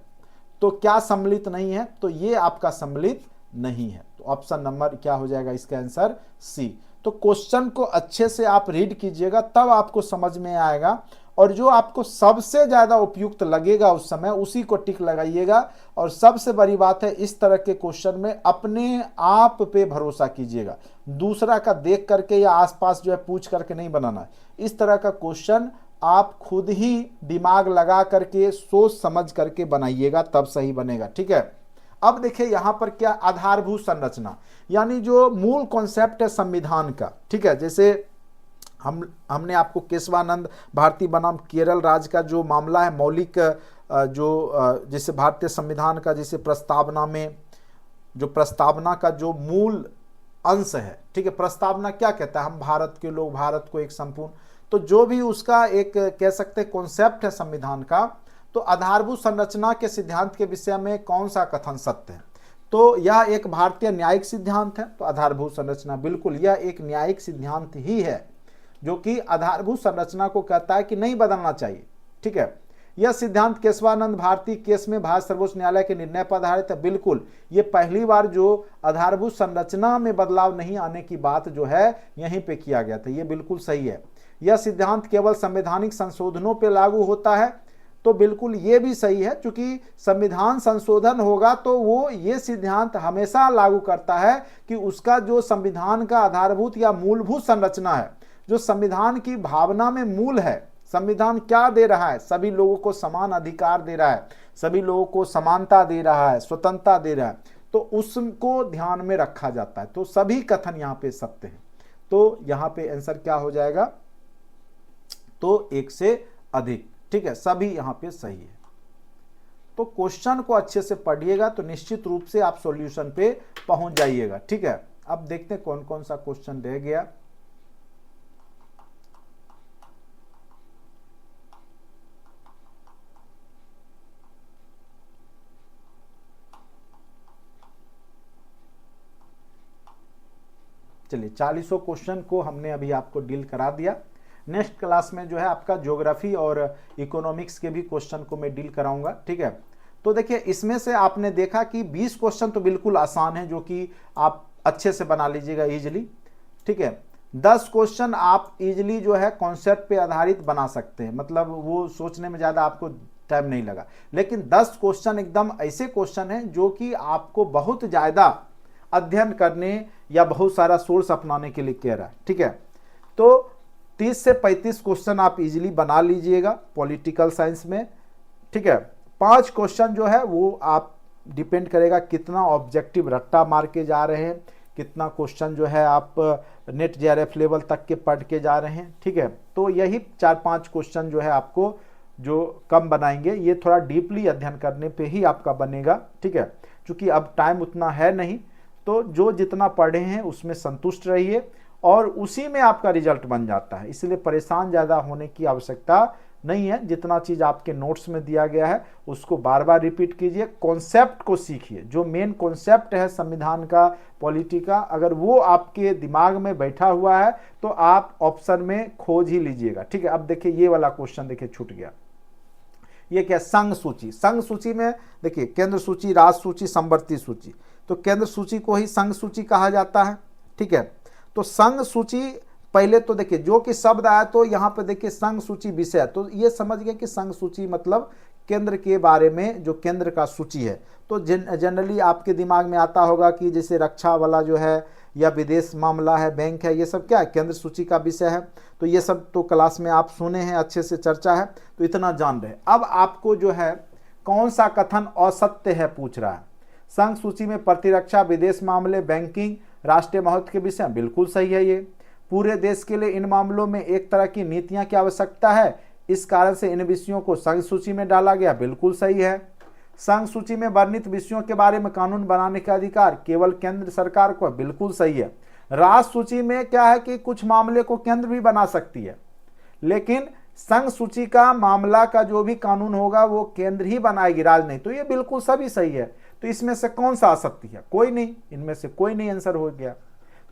तो क्या सम्मिलित नहीं है, तो ये आपका सम्मिलित नहीं है। तो ऑप्शन नंबर क्या हो जाएगा इसका आंसर? सी। तो क्वेश्चन को अच्छे से आप रीड कीजिएगा, तब आपको समझ में आएगा, और जो आपको सबसे ज्यादा उपयुक्त लगेगा उस समय उसी को टिक लगाइएगा। और सबसे बड़ी बात है, इस तरह के क्वेश्चन में अपने आप पे भरोसा कीजिएगा, दूसरा का देख करके या आसपास जो है पूछ करके नहीं बनाना है। इस तरह का क्वेश्चन आप खुद ही दिमाग लगा करके सोच समझ करके बनाइएगा, तब सही बनेगा। ठीक है, अब देखिए यहां पर क्या, आधारभूत संरचना, यानी जो मूल कॉन्सेप्ट है संविधान का। ठीक है, जैसे हमने आपको केशवानंद भारती बनाम केरल राज्य का जो मामला है, मौलिक जो जैसे भारतीय संविधान का जैसे प्रस्तावना में जो प्रस्तावना का जो मूल अंश है, ठीक है, प्रस्तावना क्या कहता है, हम भारत के लोग, भारत को एक संपूर्ण, तो जो भी उसका एक कह सकते हैं कॉन्सेप्ट है संविधान का, तो आधारभूत संरचना के सिद्धांत के विषय में कौन सा कथन सत्य है, तो यह एक भारतीय न्यायिक सिद्धांत है। तो आधारभूत संरचना बिल्कुल यह एक न्यायिक सिद्धांत ही है, जो कि आधारभूत संरचना को कहता है कि नहीं बदलना चाहिए। ठीक है, यह सिद्धांत केशवानंद भारती केस में भारत सर्वोच्च न्यायालय के निर्णय पर आधारित है। बिल्कुल, ये पहली बार जो आधारभूत संरचना में बदलाव नहीं आने की बात जो है यहीं पे किया गया था, ये बिल्कुल सही है। यह सिद्धांत केवल संवैधानिक संशोधनों पे लागू होता है, तो बिल्कुल ये भी सही है, क्योंकि संविधान संशोधन होगा तो वो ये सिद्धांत हमेशा लागू करता है कि उसका जो संविधान का आधारभूत या मूलभूत संरचना है, जो संविधान की भावना में मूल है, संविधान क्या दे रहा है, सभी लोगों को समान अधिकार दे रहा है, सभी लोगों को समानता दे रहा है, स्वतंत्रता दे रहा है, तो उसको ध्यान में रखा जाता है। तो सभी कथन यहाँ पे सत्य हैं, तो यहाँ पे आंसर क्या हो जाएगा, तो एक से अधिक। ठीक है, सभी यहाँ पे सही है। तो क्वेश्चन को अच्छे से पढ़िएगा तो निश्चित रूप से आप सॉल्यूशन पे पहुंच जाइएगा। ठीक है, अब देखते हैं कौन कौन सा क्वेश्चन रह गया। चलिए 40 क्वेश्चन को हमने अभी आपको डील करा दिया। नेक्स्ट क्लास में जो है आपका ज्योग्राफी और इकोनॉमिक्स के भी क्वेश्चन को मैं डील कराऊंगा। ठीक है, तो देखिए इसमें से आपने देखा कि 20 क्वेश्चन तो बिल्कुल आसान है, जो कि आप अच्छे से बना लीजिएगा इजीली। ठीक है, 10 क्वेश्चन आप इजीली जो है कॉन्सेप्ट पे आधारित बना सकते हैं, मतलब वो सोचने में ज़्यादा आपको टाइम नहीं लगा। लेकिन 10 क्वेश्चन एकदम ऐसे क्वेश्चन हैं जो कि आपको बहुत ज़्यादा अध्ययन करने या बहुत सारा सोर्स अपनाने के लिए कह रहा है। ठीक है, तो 30 से 35 क्वेश्चन आप इजीली बना लीजिएगा पॉलिटिकल साइंस में। ठीक है, 5 क्वेश्चन जो है वो आप डिपेंड करेगा कितना ऑब्जेक्टिव रट्टा मार के जा रहे हैं, कितना क्वेश्चन जो है आप नेट जेआरएफ लेवल तक के पढ़ के जा रहे हैं। ठीक है, तो यही 4-5 क्वेश्चन जो है आपको जो कम बनाएंगे, ये थोड़ा डीपली अध्ययन करने पे ही आपका बनेगा। ठीक है, क्योंकि अब टाइम उतना है नहीं, तो जो जितना पढ़े हैं उसमें संतुष्ट रहिए और उसी में आपका रिजल्ट बन जाता है, इसलिए परेशान ज़्यादा होने की आवश्यकता नहीं है। जितना चीज़ आपके नोट्स में दिया गया है उसको बार बार रिपीट कीजिए, कॉन्सेप्ट को सीखिए। जो मेन कॉन्सेप्ट है संविधान का, पॉलिटी का, अगर वो आपके दिमाग में बैठा हुआ है तो आप ऑप्शन में खोज ही लीजिएगा। ठीक है, अब देखिए ये वाला क्वेश्चन देखिए छूट गया, ये क्या, संघ सूची। संघ सूची में देखिए केंद्र सूची, राज्य सूची, समवर्ती सूची, तो केंद्र सूची को ही संघ सूची कहा जाता है। ठीक है, तो संघ सूची पहले तो देखिए जो कि शब्द आया तो यहाँ पे देखिए संघ सूची विषय, तो ये समझ गए कि संघ सूची मतलब केंद्र के बारे में, जो केंद्र का सूची है। तो जनरली आपके दिमाग में आता होगा कि जैसे रक्षा वाला जो है या विदेश मामला है, बैंक है, ये सब क्या है, केंद्र सूची का विषय है। तो ये सब तो क्लास में आप सुने हैं, अच्छे से चर्चा है, तो इतना जान रहे। अब आपको जो है कौन सा कथन असत्य है पूछ रहा है। संघ सूची में प्रतिरक्षा, विदेश मामले, बैंकिंग, राष्ट्रीय महत्व के विषय, बिल्कुल सही है। ये पूरे देश के लिए इन मामलों में एक तरह की नीतियां की आवश्यकता है, इस कारण से इन विषयों को संघ सूची में डाला गया, बिल्कुल सही है। संघ सूची में वर्णित विषयों के बारे में कानून बनाने का अधिकार केवल केंद्र सरकार को है, बिल्कुल सही है। राज्य सूची में क्या है कि कुछ मामले को केंद्र भी बना सकती है, लेकिन संघ सूची का मामला का जो भी कानून होगा वो केंद्र ही बनाएगी, राज्य नहीं। तो ये बिल्कुल सभी सही है। तो इसमें से कौन सा आ सकती है? कोई नहीं, इनमें से कोई नहीं आंसर हो गया।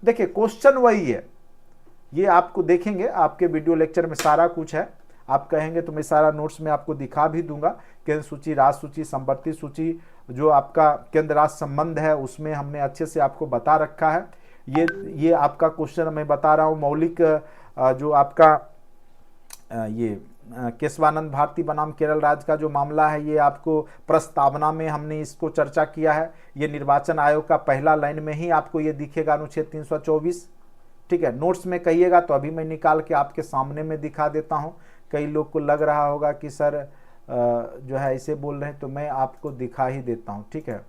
देखिए क्वेश्चन वही है, ये आपको देखेंगे आपके वीडियो लेक्चर में सारा कुछ है। आप कहेंगे तो मैं सारा नोट्स में आपको दिखा भी दूंगा। केंद्र सूची, राज्य सूची, संवर्ती सूची, जो आपका केंद्र राज्य संबंध है उसमें हमने अच्छे से आपको बता रखा है। ये आपका क्वेश्चन मैं बता रहा हूँ, मौलिक जो आपका ये केशवानंद भारती बनाम केरल राज्य का जो मामला है, ये आपको प्रस्तावना में हमने इसको चर्चा किया है। ये निर्वाचन आयोग का पहला लाइन में ही आपको ये दिखेगा, अनुच्छेद 324। ठीक है, नोट्स में कहिएगा तो अभी मैं निकाल के आपके सामने में दिखा देता हूँ। कई लोग को लग रहा होगा कि सर जो है ऐसे बोल रहे हैं, तो मैं आपको दिखा ही देता हूँ। ठीक है,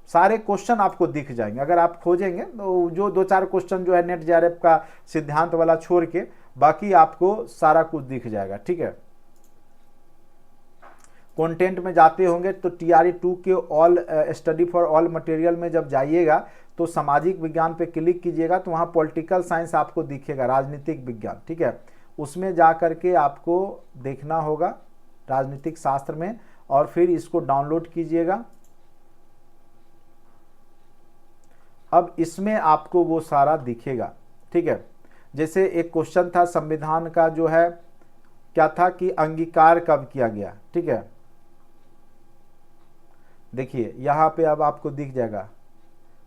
सारे क्वेश्चन आपको दिख जाएंगे अगर आप खोजेंगे तो। जो 2-4 क्वेश्चन जो है नेट जेआरएफ का सिद्धांत वाला छोड़ के बाकी आपको सारा कुछ दिख जाएगा। ठीक है, कंटेंट में जाते होंगे तो TRE 2 के all study for all material में जब जाइएगा तो सामाजिक विज्ञान पे क्लिक कीजिएगा तो वहाँ पॉलिटिकल साइंस आपको दिखेगा, राजनीतिक विज्ञान। ठीक है, उसमें जा करके आपको देखना होगा राजनीतिक शास्त्र में, और फिर इसको डाउनलोड कीजिएगा। अब इसमें आपको वो सारा दिखेगा। ठीक है, जैसे एक क्वेश्चन था संविधान का, जो है क्या था कि अंगीकार कब किया गया। ठीक है, देखिए यहाँ पे अब आपको दिख जाएगा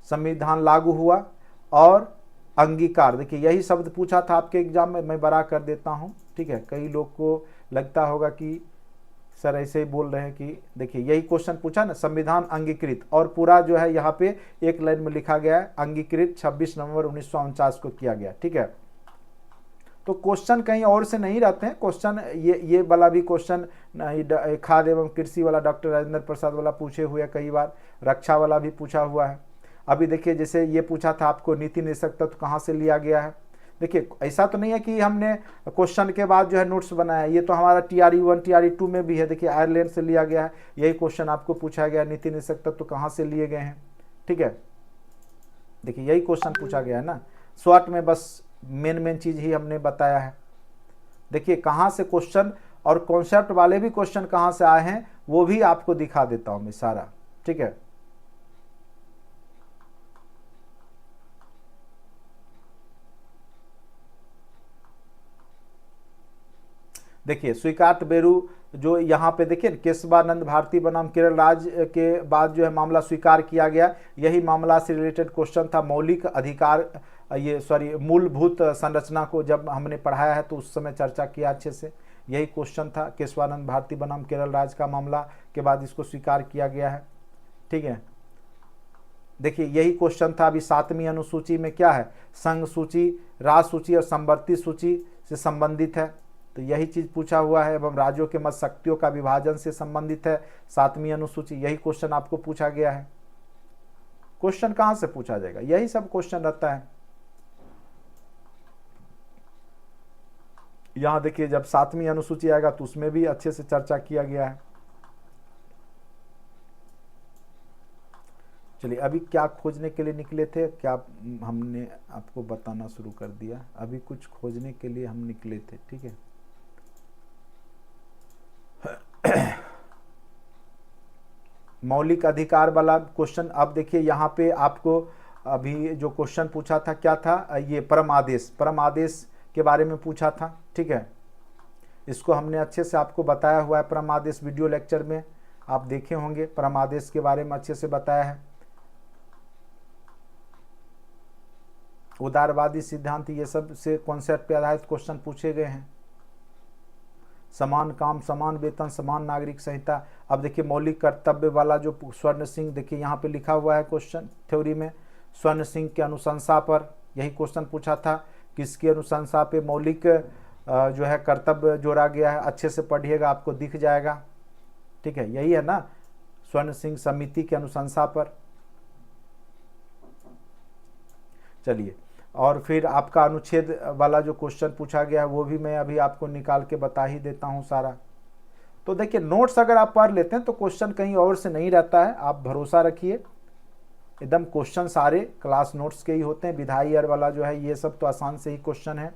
संविधान लागू हुआ और अंगीकार। देखिए यही शब्द पूछा था आपके एग्जाम में, मैं बड़ा कर देता हूँ। ठीक है, कई लोग को लगता होगा कि सर ऐसे ही बोल रहे हैं कि देखिए यही क्वेश्चन पूछा ना, संविधान अंगीकृत, और पूरा जो है यहाँ पे एक लाइन में लिखा गया है अंगीकृत 26 नवंबर 1949 को किया गया। ठीक है, तो क्वेश्चन कहीं और से नहीं रहते हैं। क्वेश्चन ये वाला भी क्वेश्चन खाद्य एवं कृषि वाला डॉक्टर राजेंद्र प्रसाद वाला पूछे हुए हैं, कई बार रक्षा वाला भी पूछा हुआ है। अभी देखिए जैसे ये पूछा था आपको नीति निषेध तत्व कहाँ से लिया गया है। देखिए ऐसा तो नहीं है कि हमने क्वेश्चन के बाद जो है नोट्स बनाया, ये तो हमारा TRE 1 TRE 2 में भी है। देखिए आयरलैंड से लिया गया है, यही क्वेश्चन आपको पूछा गया, नीति निषेध तत्व कहाँ से लिए गए हैं। ठीक है, देखिए यही क्वेश्चन पूछा गया है ना, शॉर्ट में बस मेन चीज ही हमने बताया है। देखिए कहाँ से क्वेश्चन और कॉन्सेप्ट वाले भी क्वेश्चन कहाँ से आए हैं वो भी आपको दिखा देता हूं मैं सारा। ठीक है, देखिए स्वीकार्त बेरू जो यहाँ पे देखिए केशवानंद भारती बनाम केरल राज्य के बाद जो है मामला स्वीकार किया गया, यही मामला से रिलेटेड क्वेश्चन था। मौलिक अधिकार मूलभूत संरचना को जब हमने पढ़ाया है तो उस समय चर्चा किया अच्छे से, यही क्वेश्चन था। केशवानंद भारती बनाम केरल राज्य का मामला के बाद इसको स्वीकार किया गया है। ठीक है, देखिए यही क्वेश्चन था। अभी 7वीं अनुसूची में क्या है, संघ सूची, राज्य सूची और संवर्ती सूची से संबंधित है, तो यही चीज पूछा हुआ है। एवं राज्यों के मत शक्तियों का विभाजन से संबंधित है 7वीं अनुसूची, यही क्वेश्चन आपको पूछा गया है। क्वेश्चन कहां से पूछा जाएगा, यही सब क्वेश्चन रहता है। यहां देखिए जब 7वीं अनुसूची आएगा तो उसमें भी अच्छे से चर्चा किया गया है। चलिए अभी क्या खोजने के लिए निकले थे, क्या हमने आपको बताना शुरू कर दिया। अभी कुछ खोजने के लिए हम निकले थे। ठीक है, मौलिक अधिकार वाला क्वेश्चन। अब देखिए यहाँ पे आपको अभी जो क्वेश्चन पूछा था क्या था, ये परम आदेश के बारे में पूछा था। ठीक है, इसको हमने अच्छे से आपको बताया हुआ है परम आदेश, वीडियो लेक्चर में आप देखे होंगे, परम आदेश के बारे में अच्छे से बताया है। उदारवादी सिद्धांत, ये सब से कॉन्सेप्ट पे आधारित क्वेश्चन पूछे गए हैं। समान काम समान वेतन समान नागरिक संहिता। अब देखिए मौलिक कर्तव्य वाला जो स्वर्ण सिंह, देखिए यहाँ पे लिखा हुआ है क्वेश्चन थ्योरी में, स्वर्ण सिंह के अनुशंसा पर यही क्वेश्चन पूछा था। किसकी अनुशंसा पे मौलिक जो है कर्तव्य जोड़ा गया है, अच्छे से पढ़िएगा आपको दिख जाएगा। ठीक है, यही है ना, स्वर्ण सिंह समिति के अनुशंसा पर। चलिए और फिर आपका अनुच्छेद वाला जो क्वेश्चन पूछा गया है वो भी मैं अभी आपको निकाल के बता ही देता हूँ सारा। तो देखिए नोट्स अगर आप पढ़ लेते हैं तो क्वेश्चन कहीं और से नहीं रहता है, आप भरोसा रखिए। एकदम क्वेश्चन सारे क्लास नोट्स के ही होते हैं। विधायी ईयर वाला जो है ये सब तो आसान से ही क्वेश्चन है।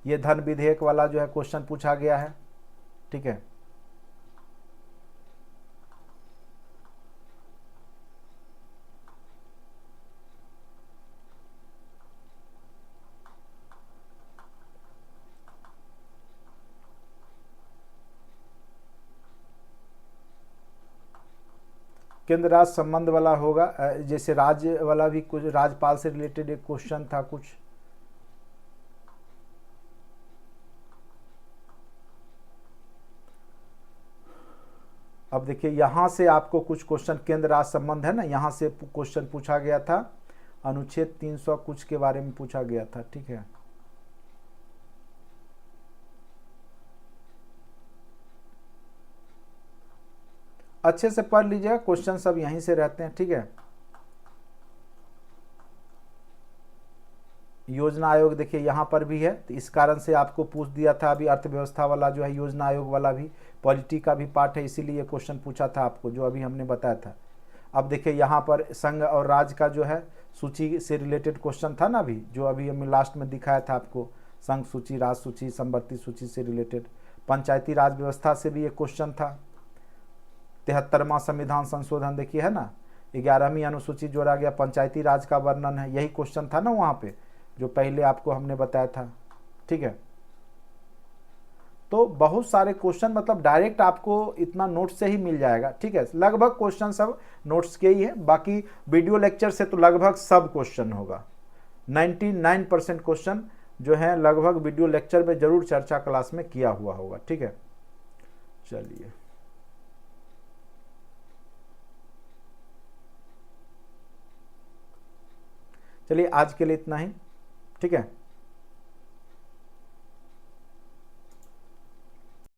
ये धन विधेयक वाला जो है क्वेश्चन पूछा गया है, ठीक है। केंद्र राज्य संबंध वाला होगा, जैसे राज्य वाला भी कुछ राज्यपाल से रिलेटेड एक क्वेश्चन था कुछ। अब देखिए यहां से आपको कुछ क्वेश्चन केंद्र राज्य संबंध है ना, यहां से क्वेश्चन पूछा गया था, अनुच्छेद 300 कुछ के बारे में पूछा गया था, ठीक है। अच्छे से पढ़ लीजिएगा, क्वेश्चन सब यहीं से रहते हैं, ठीक है। योजना आयोग देखिए यहाँ पर भी है, तो इस कारण से आपको पूछ दिया था अभी अर्थव्यवस्था वाला जो है योजना आयोग वाला भी पॉलिटी का भी पार्ट है, इसीलिए क्वेश्चन पूछा था आपको जो अभी हमने बताया था। अब देखिए यहाँ पर संघ और राज्य का जो है सूची से रिलेटेड क्वेश्चन था ना, अभी जो अभी हमने लास्ट में दिखाया था आपको, संघ सूची, राज्य सूची, संवर्ती सूची से रिलेटेड। पंचायती राज व्यवस्था से भी एक क्वेश्चन था। 73वां संविधान संशोधन देखिए है ना, 11वीं अनुसूची जोड़ा गया, पंचायती राज का वर्णन है, यही क्वेश्चन था ना वहाँ पे जो पहले आपको हमने बताया था, ठीक है। तो बहुत सारे क्वेश्चन मतलब डायरेक्ट आपको इतना नोट से ही मिल जाएगा, ठीक है। लगभग क्वेश्चन सब नोट्स के ही है, बाकी वीडियो लेक्चर से तो लगभग सब क्वेश्चन होगा। 99% क्वेश्चन जो है लगभग वीडियो लेक्चर में जरूर चर्चा क्लास में किया हुआ होगा, ठीक है। चलिए आज के लिए इतना ही, ठीक है।